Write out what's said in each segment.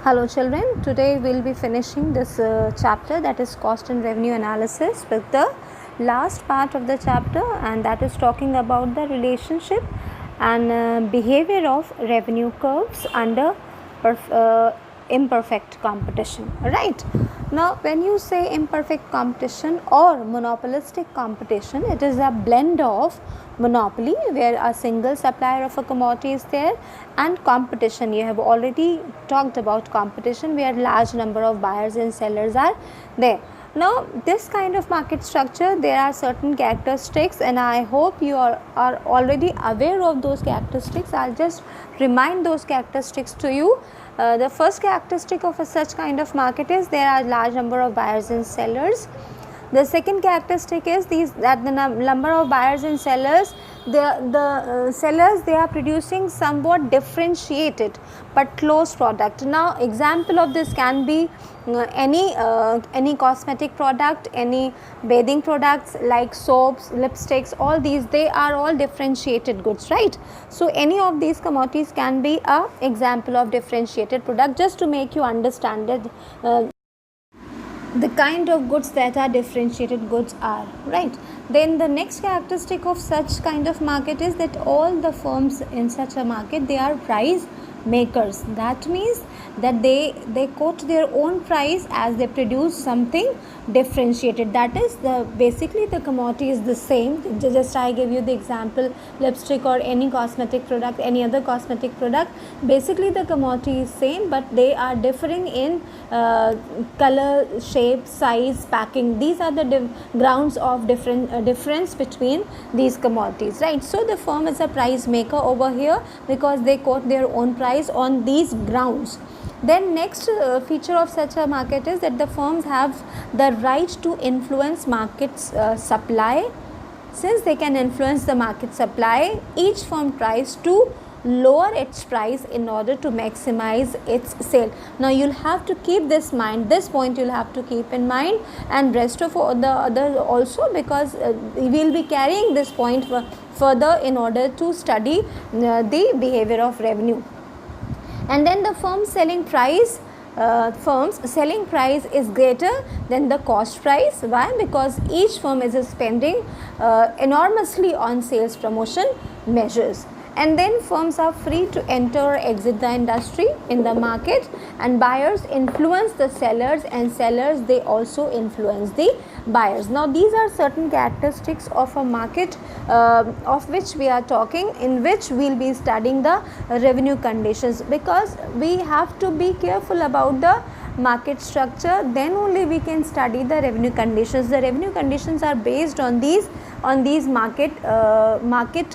Hello children, today we will be finishing this chapter, that is cost and revenue analysis, with the last part of the chapter, and that is talking about the relationship and behavior of revenue curves under imperfect competition. Right. Now when you say imperfect competition or monopolistic competition, it is a blend of monopoly where a single supplier of a commodity is there, and competition. You have already talked about competition where large number of buyers and sellers are there. Now this kind of market structure, there are certain characteristics, and I hope you are already aware of those characteristics. I'll just remind those characteristics to you. The first characteristic of such kind of market is there are large number of buyers and sellers. The second characteristic is that the number of buyers and sellers, the sellers, they are producing somewhat differentiated but close product. Now example of this can be any cosmetic product, any bathing products like soaps, lipsticks, all these, they are all differentiated goods, right? So any of these commodities can be a example of differentiated product, just to make you understand it. The kind of goods that are differentiated goods are, right? Then the next characteristic of such kind of market is that all the firms in such a market, they are price makers. That means that they quote their own price as they produce something differentiated. That is, basically the commodity is the same. Just I gave you the example, lipstick or any cosmetic product, any other cosmetic product. Basically the commodity is same, but they are differing in color, shape, size, packing. These are the grounds of difference between these commodities, right? So the firm is a price maker over here because they quote their own price on these grounds. Then next feature of such a market is that the firms have the right to influence markets supply. Since they can influence the market supply, each firm tries to lower its price in order to maximize its sale. Now you'll have to keep this point you'll have to keep in mind, and rest of the other also, because we'll be carrying this point further in order to study the behavior of revenue. And then the firm's selling price is greater than the cost price. Why? Because each firm is spending enormously on sales promotion measures. And then firms are free to enter or exit the industry in the market, and buyers influence the sellers, and sellers, they also influence the buyers. Now these are certain characteristics of a market of which we are talking, in which we will be studying the revenue conditions, because we have to be careful about the market structure, then only we can study the revenue conditions. The revenue conditions are based on these market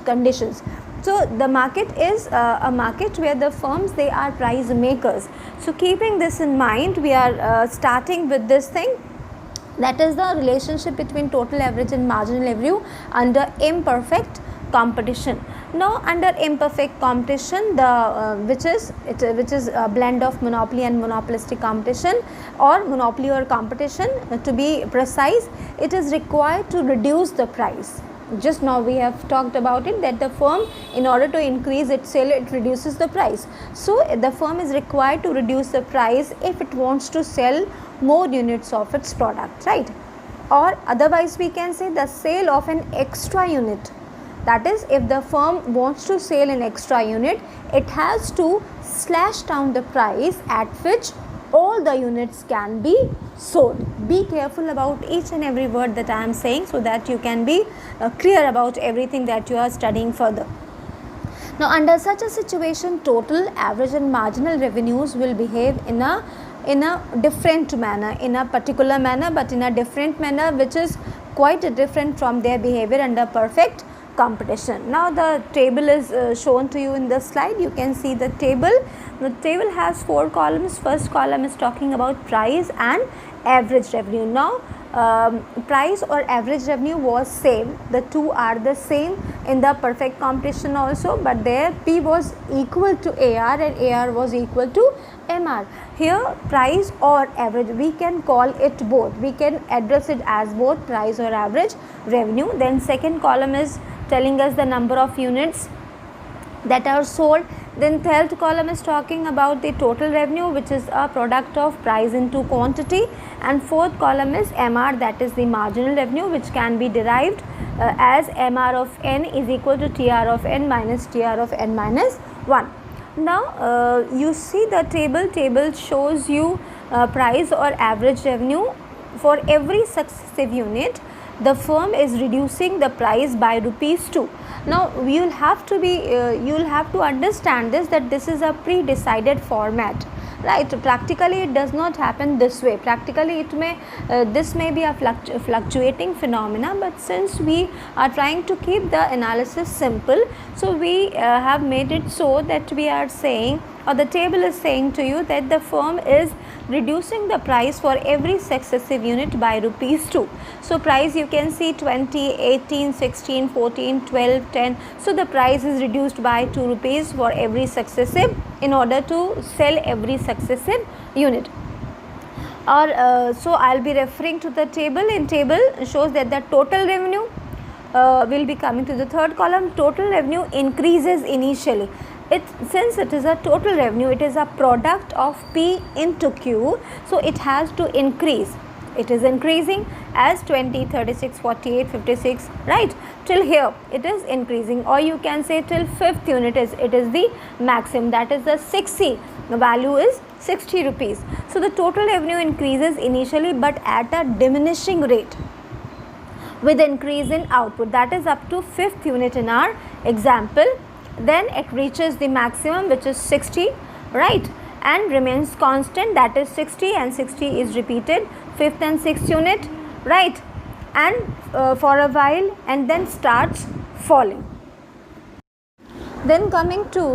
conditions. So the market is a market where the firms, they are price makers. So keeping this in mind, we are starting with this thing, that is the relationship between total average and marginal revenue under imperfect competition. Now under imperfect competition, which is a blend of monopoly and monopolistic competition, or monopoly or competition to be precise, it is required to reduce the price. Just now we have talked about it, that the firm, in order to increase its sale, it reduces the price. So the firm is required to reduce the price if it wants to sell more units of its product, right? Or otherwise we can say the sale of an extra unit. That is, if the firm wants to sell an extra unit, it has to slash down the price at which all the units can be sold. Be careful about each and every word that I am saying, so that you can be clear about everything that you are studying further. Now under such a situation, total, average and marginal revenues will behave in a different manner, in a particular manner, but in a different manner, which is quite different from their behavior under perfect competition. Now the table is shown to you in the slide. You can see the table. The table has 4 columns. First column is talking about price and average revenue. Now price or average revenue was same. The two are the same in the perfect competition also, but there P was equal to AR and AR was equal to MR. Here price or average, we can call it both. We can address it as both price or average revenue. Then second column is telling us the number of units that are sold. Then third column is talking about the total revenue, which is a product of price into quantity, and fourth column is MR, that is the marginal revenue, which can be derived as MR of n is equal to TR of n minus TR of n minus 1. Now you see the table shows you price or average revenue for every successive unit. The firm is reducing the price by ₹2. Now you'll have to understand this, that this is a pre-decided format, right? Practically it does not happen this way. Practically this may be a fluctuating phenomena, but since we are trying to keep the analysis simple, so we have made it so that we are saying, or the table is saying to you, that the firm is reducing the price for every successive unit by ₹2. So price you can see 20, 18, 16, 14, 12, 10. So the price is reduced by ₹2 for every successive, in order to sell every successive unit. Or so I'll be referring to the table. In table shows that the total revenue will be coming to the third column. Total revenue increases initially. Since it is a total revenue, it is a product of P into Q, so it has to increase. It is increasing as 20, 36, 48, 56, right? Till here it is increasing, or you can say till fifth unit it is the maximum, that is the 60. The value is ₹60. So the total revenue increases initially, but at a diminishing rate with increase in output, that is up to fifth unit in our example. Then it reaches the maximum, which is 60, right, and remains constant, that is 60, and 60 is repeated fifth and sixth unit, right, and for a while, and then starts falling. Then coming to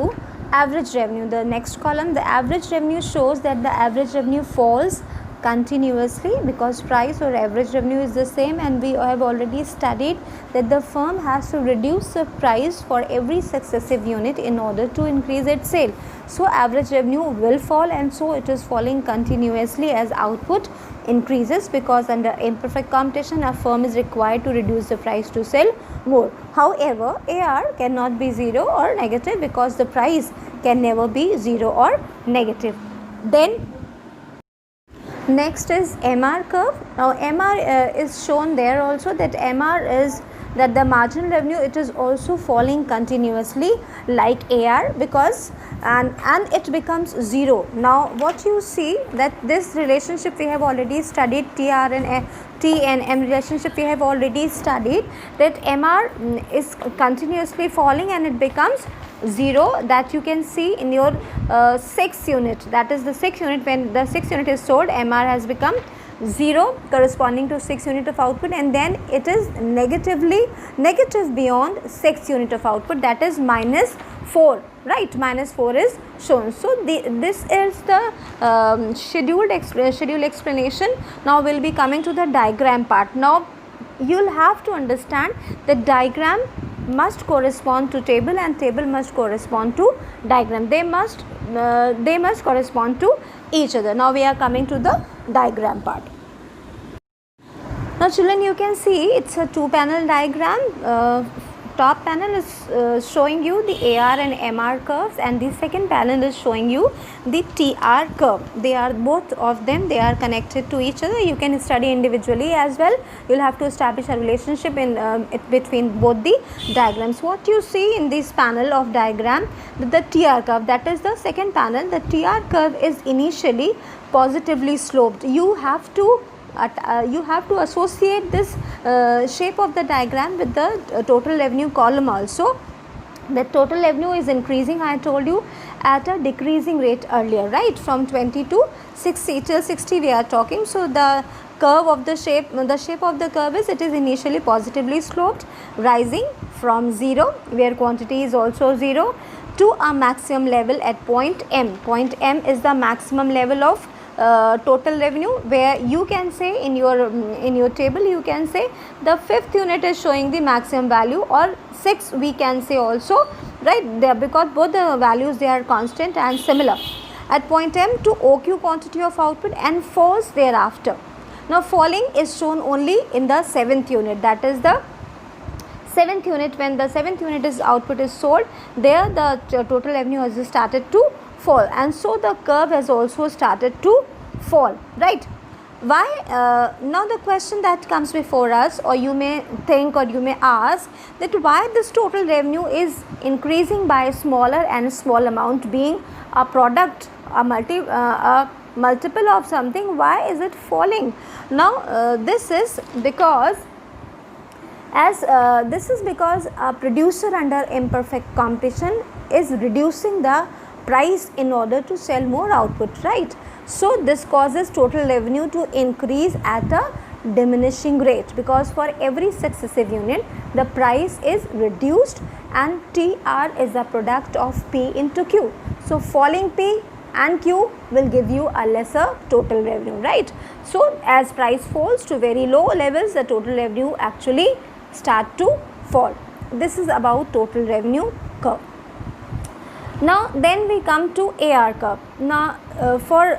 average revenue, the next column, the average revenue shows that the average revenue falls continuously, because price or average revenue is the same, and we have already studied that the firm has to reduce the price for every successive unit in order to increase its sale. So average revenue will fall, and so it is falling continuously as output increases, because under imperfect competition a firm is required to reduce the price to sell more. However, AR cannot be 0 or negative, because the price can never be 0 or negative. Then next is MR curve. Now MR is shown there also, that MR is that the marginal revenue, it is also falling continuously like AR, because and it becomes 0. Now what you see, that this relationship we have already studied, TR and T and M relationship we have already studied, that MR is continuously falling and it becomes 0, that you can see in your 6th unit, that is the 6th unit. When the 6th unit is sold, MR has become 0 corresponding to 6th unit of output, and then it is negative beyond 6th unit of output, that is -4, right, -4 is shown. So this is the scheduled explanation. Now we'll be coming to the diagram part. Now you'll have to understand the diagram must correspond to table, and table must correspond to diagram. They must correspond to each other. Now we are coming to the diagram part. Now children, you can see it's a 2-panel diagram. Top panel is showing you the AR and MR curves, and the second panel is showing you the TR curve. They are both of them, they are connected to each other. You can study individually as well. You'll have to establish a relationship in between both the diagrams. What you see in this panel of diagram, the TR curve, that is the second panel. The TR curve is initially positively sloped. You have to associate this shape of the diagram with the total revenue column also. The total revenue is increasing, I told you, at a decreasing rate earlier, right, from 20 to 60 till 60 we are talking. So the curve of the shape of the curve is, it is initially positively sloped, rising from 0, where quantity is also 0, to a maximum level at point M. Point M is the maximum level of total revenue, where you can say in your table, you can say the 5th unit is showing the maximum value, or 6 we can say also, right, there, because both the values, they are constant and similar at point M to OQ quantity of output, and falls thereafter. Now falling is shown only in the 7th unit, that is the Seventh unit, when the seventh unit is output is sold, there the total revenue has started to fall, and so the curve has also started to fall, right? Why? Now the question that comes before us, or you may think or you may ask, that why this total revenue is increasing by a smaller and small amount, being a product, a multiple of something, why is it falling? Now this is because a producer under imperfect competition is reducing the price in order to sell more output, right? So this causes total revenue to increase at a diminishing rate, because for every successive unit the price is reduced, and TR is a product of P into Q. So falling P and Q will give you a lesser total revenue, right? So as price falls to very low levels, the total revenue actually start to fall. This is about total revenue curve. Now then we come to AR curve. Now for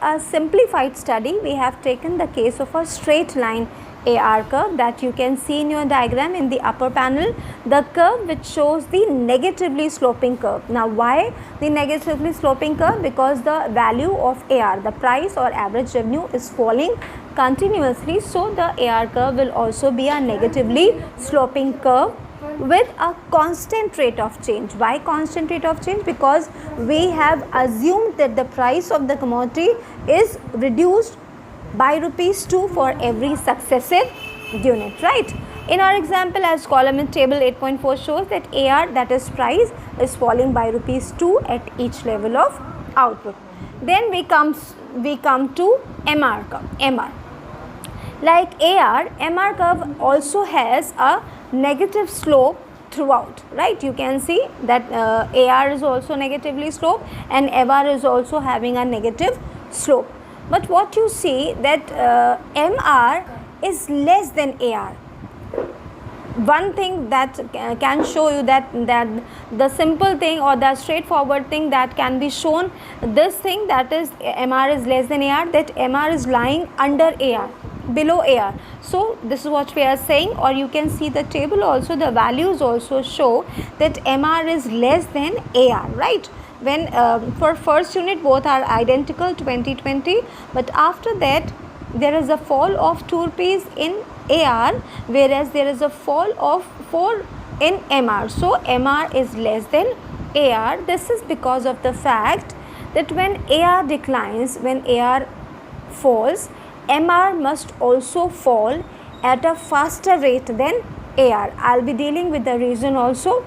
a simplified study, we have taken the case of a straight line AR curve that you can see in your diagram in the upper panel, the curve which shows the negatively sloping curve. Now why the negatively sloping curve? Because the value of AR, the price or average revenue, is falling continuously, so the AR curve will also be a negatively sloping curve with a constant rate of change. Why constant rate of change? Because we have assumed that the price of the commodity is reduced by ₹2 for every successive unit, right? In our example, as column in table 8.4 shows, that AR, that is price, is falling by ₹2 at each level of output. Then we come to MR curve. MR, like AR, MR curve also has a negative slope throughout, right? You can see that AR is also negatively sloped and MR is also having a negative slope. But what you see that MR is less than AR. One thing that can show you that the simple thing or the straightforward thing that can be shown, this thing, that is MR is less than AR, that MR is lying under AR, below AR. So this is what we are saying, or you can see the table also, the values also show that MR is less than AR, right? When for first unit both are identical, 2020, but after that there is a fall of 2 rupees in AR, whereas there is a fall of 4 in MR. So MR is less than AR. This is because of the fact that when AR declines, when AR falls, MR must also fall at a faster rate than AR. I'll be dealing with the reason also.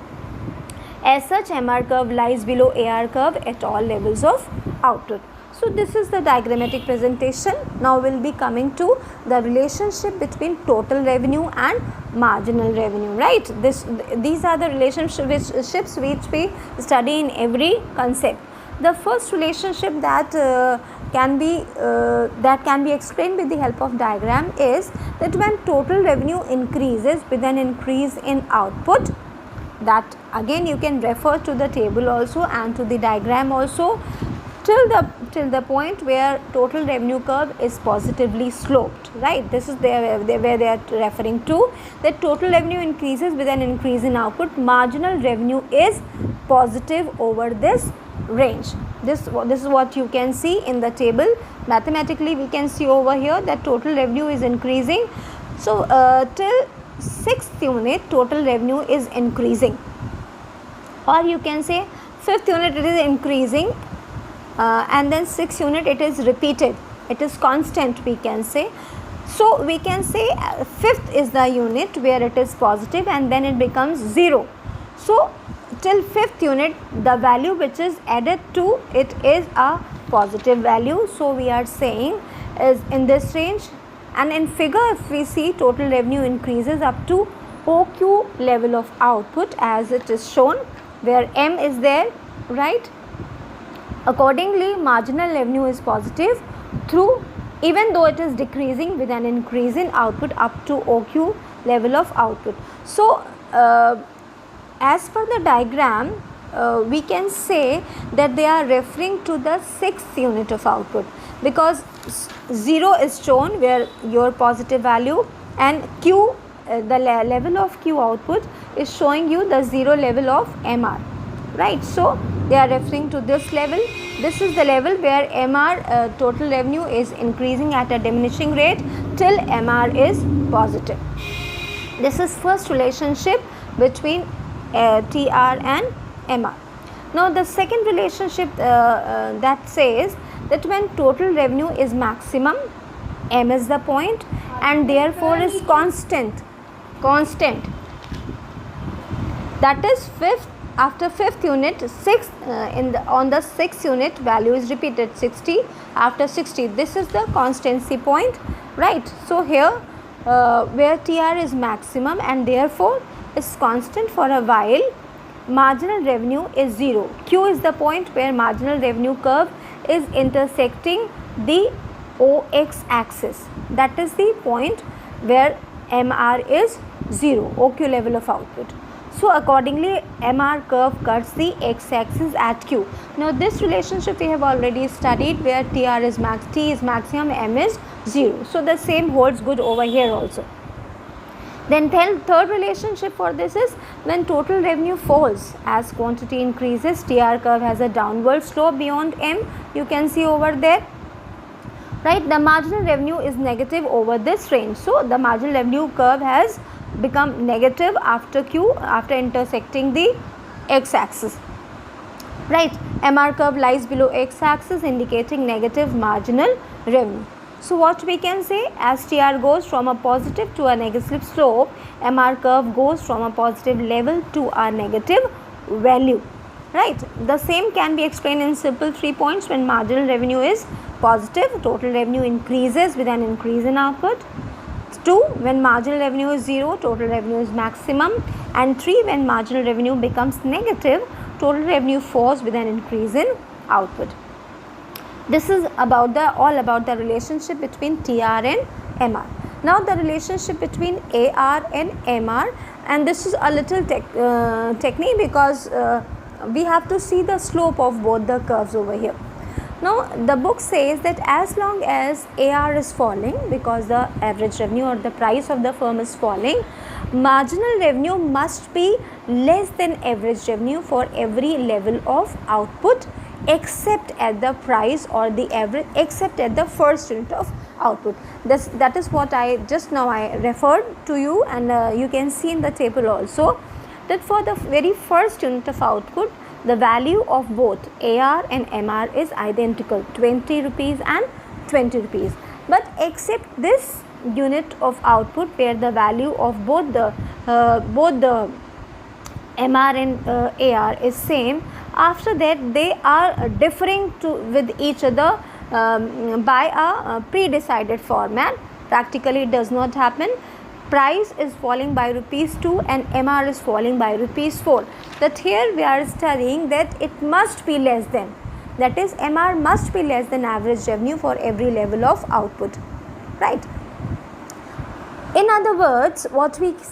As such, MR curve lies below AR curve at all levels of output. So this is the diagrammatic presentation. Now we'll be coming to the relationship between total revenue and marginal revenue, right? These are the relationships which we study in every concept. The first relationship that can be explained with the help of diagram is that when total revenue increases with an increase in output, that again you can refer to the table also and to the diagram also, till the point where total revenue curve is positively sloped, right? This is where they are referring to, that total revenue increases with an increase in output, marginal revenue is positive over this range. This is what you can see in the table. Mathematically we can see over here that total revenue is increasing. So till 6th unit total revenue is increasing, or you can say 5th unit it is increasing, and then 6th unit it is repeated, it is constant, we can say. So we can say 5th is the unit where it is positive and then it becomes 0. So till 5th unit the value which is added to it is a positive value. So we are saying is in this range. And in figure if we see, total revenue increases up to OQ level of output as it is shown, where M is there, right? Accordingly, marginal revenue is positive through, even though it is decreasing with an increase in output up to OQ level of output. So as per the diagram, we can say that they are referring to the 6th unit of output, because 0 is shown where your positive value and Q level of Q output is showing you the zero level of MR, right? So they are referring to this level. This is the level where MR total revenue is increasing at a diminishing rate till MR is positive. This is first relationship between TR and MR. Now the second relationship that says that when total revenue is maximum, M is the point and therefore is constant. That is after fifth unit, sixth on the sixth unit value is repeated, 60 after 60. This is the constancy point, right? So here where TR is maximum and therefore is constant for a while, marginal revenue is 0. Q is the point where marginal revenue curve is intersecting the OX axis. That is the point where MR is 0, OQ level of output. So accordingly, MR curve cuts the X axis at Q. Now this relationship we have already studied, where T is maximum, M is 0. So the same holds good over here also. Then third relationship for this is when total revenue falls as quantity increases, TR curve has a downward slope beyond M. You can see over there, right? The marginal revenue is negative over this range. So the marginal revenue curve has become negative after Q, after intersecting the X axis, right? MR curve lies below X axis, indicating negative marginal revenue. So what we can say, as TR goes from a positive to a negative slope, MR curve goes from a positive level to a negative value, right? The same can be explained in simple 3 points. When marginal revenue is positive, total revenue increases with an increase in output. 2, when marginal revenue is 0, total revenue is maximum. And 3, when marginal revenue becomes negative, total revenue falls with an increase in output. This is all about the relationship between TR and MR. Now the relationship between AR and MR, and this is a little technique because we have to see the slope of both the curves over here. Now the book says that as long as AR is falling, because the average revenue or the price of the firm is falling, marginal revenue must be less than average revenue for every level of output, except at the price or the average, except at the first unit of output. That is what I just now I referred to you, and you can see in the table also that for the very first unit of output, the value of both AR and MR is identical, 20 rupees and 20 rupees. But except this unit of output where the value of both the MR and AR is same, after that they are differing with each other by a pre-decided format. Practically it does not happen. Price is falling by ₹2 and MR is falling by ₹4. That here we are studying that it must be less than, that is MR must be less than average revenue for every level of output, right? In other words, what we can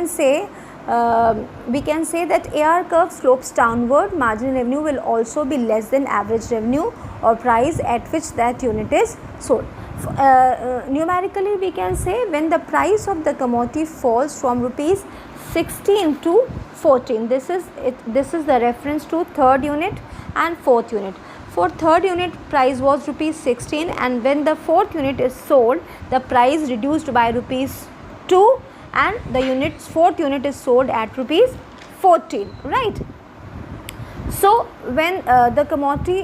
say that AR curve slopes downward, marginal revenue will also be less than average revenue or price at which that unit is sold. Numerically we can say when the price of the commodity falls from ₹16 to 14, this is the reference to third unit and fourth unit. For third unit price was ₹16, and when the fourth unit is sold, the price reduced by ₹2 and the fourth unit is sold at ₹14, right? So when the commodity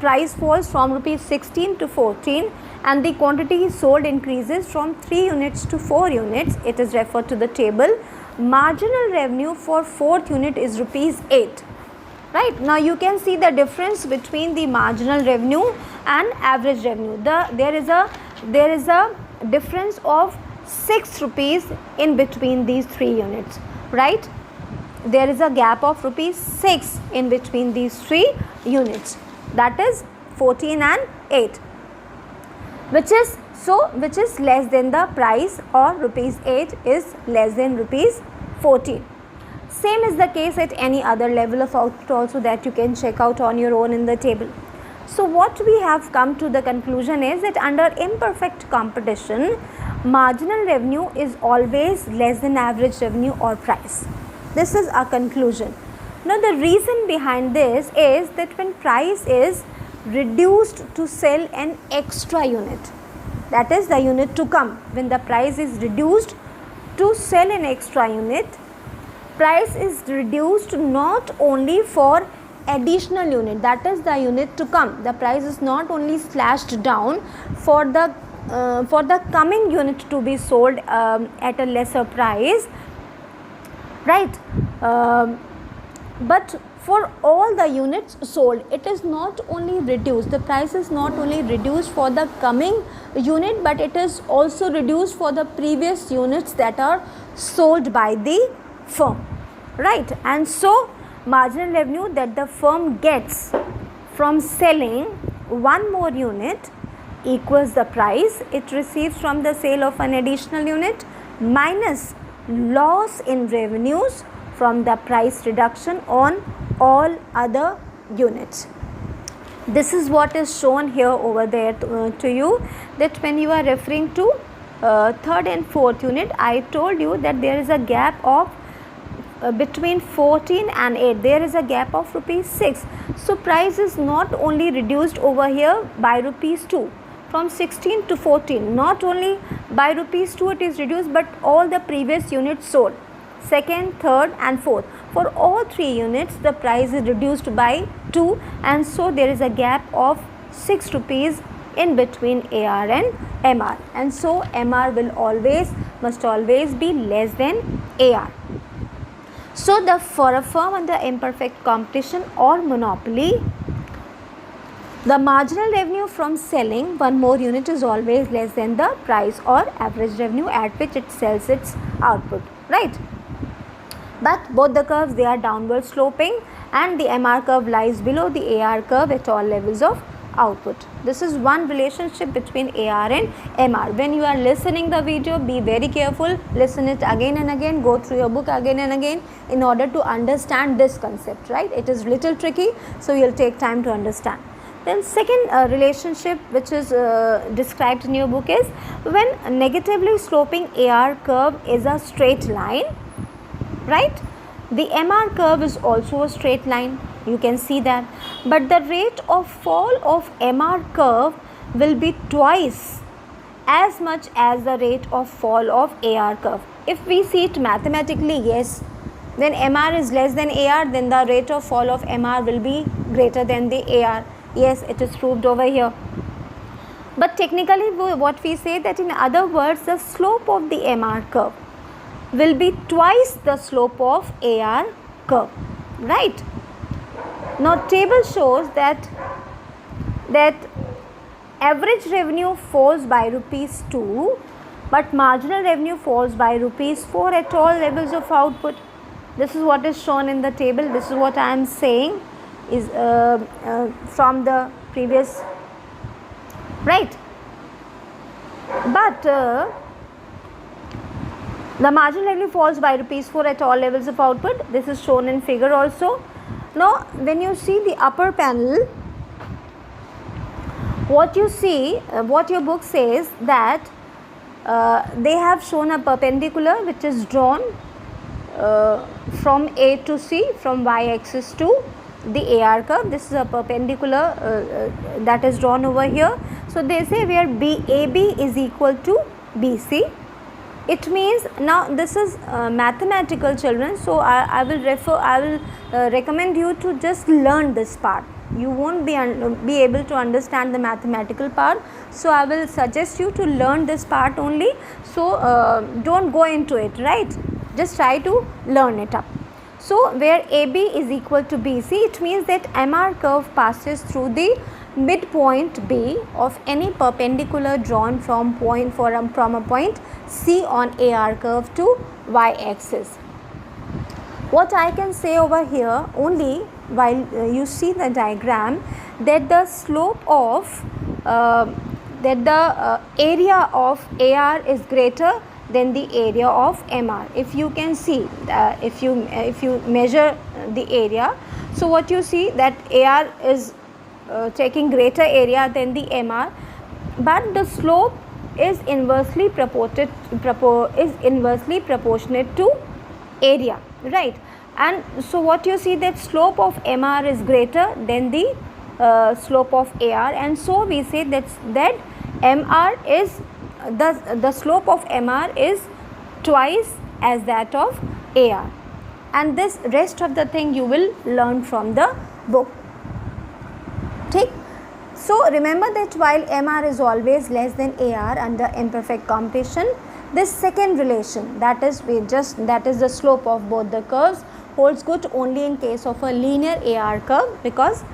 price falls from ₹16 to 14 and the quantity sold increases from 3 units to 4 units, it is referred to the table. Marginal revenue for fourth unit is ₹8. Right, now you can see the difference between the marginal revenue and average revenue. There is a difference of 6 rupees in between these 3 units, right? There is a gap of ₹6 in between these 3 units, that is 14 and 8, which is less than the price, or ₹8 is less than ₹14. Same is the case at any other level of output also, that you can check out on your own in the table. So what we have come to the conclusion is that under imperfect competition, marginal revenue is always less than average revenue or price. This is our conclusion. Now the reason behind this is that when price is reduced to sell an extra unit, that is the unit to come, when the price is reduced to sell an extra unit, price is reduced not only for additional unit, that is the unit to come. The price is not only slashed down for the coming unit to be sold at a lesser price, right? But for all the units sold, it is not only reduced, the price is not only reduced for the coming unit, but it is also reduced for the previous units that are sold by the firm, right? And so marginal revenue that the firm gets from selling one more unit equals the price it receives from the sale of an additional unit minus loss in revenues from the price reduction on all other units. This is what is shown here over there to you, that when you are referring to third and fourth unit, I told you that there is a gap of between 14 and 8, there is a gap of rupees 6. So price is not only reduced over here by rupees 2 from 16 to 14, not only by rupees 2 it is reduced, but all the previous units sold, second, third and fourth, for all 3 units the price is reduced by 2, and so there is a gap of 6 rupees in between AR and MR, and so MR must always be less than AR. So for a firm under imperfect competition or monopoly, the marginal revenue from selling one more unit is always less than the price or average revenue at which it sells its output, right? But both the curves, they are downward sloping, and the MR curve lies below the AR curve at all levels of output. This is one relationship between AR and MR. When you are listening the video, be very careful, listen it again and again, go through your book again and again in order to understand this concept, right? It is little tricky, so you'll take time to understand. Then second relationship which is described in your book is when a negatively sloping AR curve is a straight line, right? The MR curve is also a straight line, you can see that, but the rate of fall of MR curve will be twice as much as the rate of fall of AR curve. If we see it mathematically, yes, then MR is less than AR, then the rate of fall of MR will be greater than the AR. Yes, it is proved over here. But technically what we say, that in other words, the slope of the MR curve will be twice the slope of AR curve, right? Now table shows that average revenue falls by rupees 2, but marginal revenue falls by rupees 4 at all levels of output. This is what is shown in the table. This is what I am saying is from the previous, right? But the marginal revenue falls by rupees 4 at all levels of output. This is shown in figure also. Now when you see the upper panel, what you see, what your book says, that they have shown a perpendicular which is drawn from A to C, from y-axis to the AR curve. This is a perpendicular that is drawn over here. So they say where AB is equal to BC. It means, now this is mathematical, children, so I will recommend you to just learn this part. You won't be able to understand the mathematical part, so I will suggest you to learn this part only. So don't go into it, right? Just try to learn it up. So where AB is equal to BC, it means that MR curve passes through the midpoint B of any perpendicular drawn from a point C on AR curve to y-axis. What I can say over here only, while you see the diagram, that the slope of area of AR is greater than the area of MR. If you can see, if you measure the area, so what you see, that AR is taking greater area than the MR, but the slope is inversely proportionate to area, right? And so what you see, that slope of MR is greater than the slope of AR, and so we say that MR is the slope of MR is twice as that of AR, and this rest of the thing you will learn from the book. ठीक. So remember that while MR is always less than AR under imperfect computation, this second relation, that is the slope of both the curves, holds good only in case of a linear AR curve, because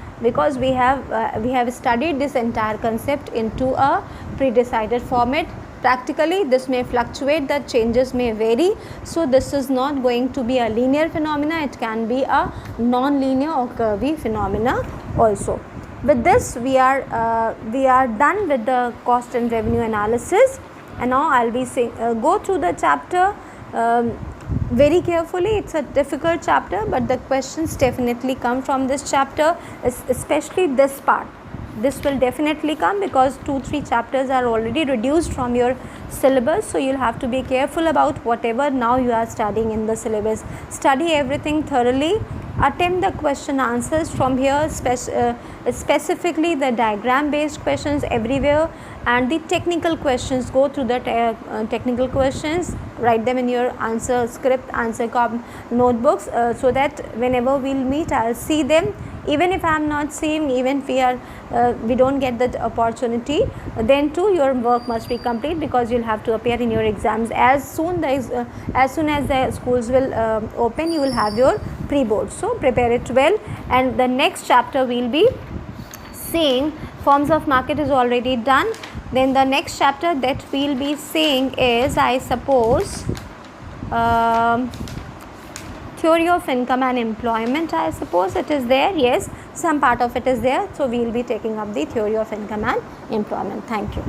we have studied this entire concept into a pre-decided format. Practically this may fluctuate, the changes may vary, so this is not going to be a linear phenomena, it can be a non-linear or curvy phenomena also. With this we are done with the cost and revenue analysis, and now I will be go through the chapter very carefully. It's a difficult chapter, but the questions definitely come from this chapter, especially this part. This will definitely come because 2-3 chapters are already reduced from your syllabus, so you'll have to be careful about whatever now you are studying in the syllabus. Study everything thoroughly, attempt the question answers from here, specifically the diagram based questions everywhere, and the technical questions. Go through the technical questions, write them in your answer script, answer notebooks, so that whenever we'll meet I'll see them. Even if I am not seeing, even if we don't get the opportunity, then too your work must be complete, because you'll have to appear in your exams as soon as the schools will open. You will have your pre-board, so prepare it well. And the next chapter we'll be seeing forms of market is already done. Then the next chapter that we'll be seeing is, I suppose, theory of income and employment. I suppose it is there. Yes, some part of it is there. So we will be taking up the theory of income and employment. Thank you.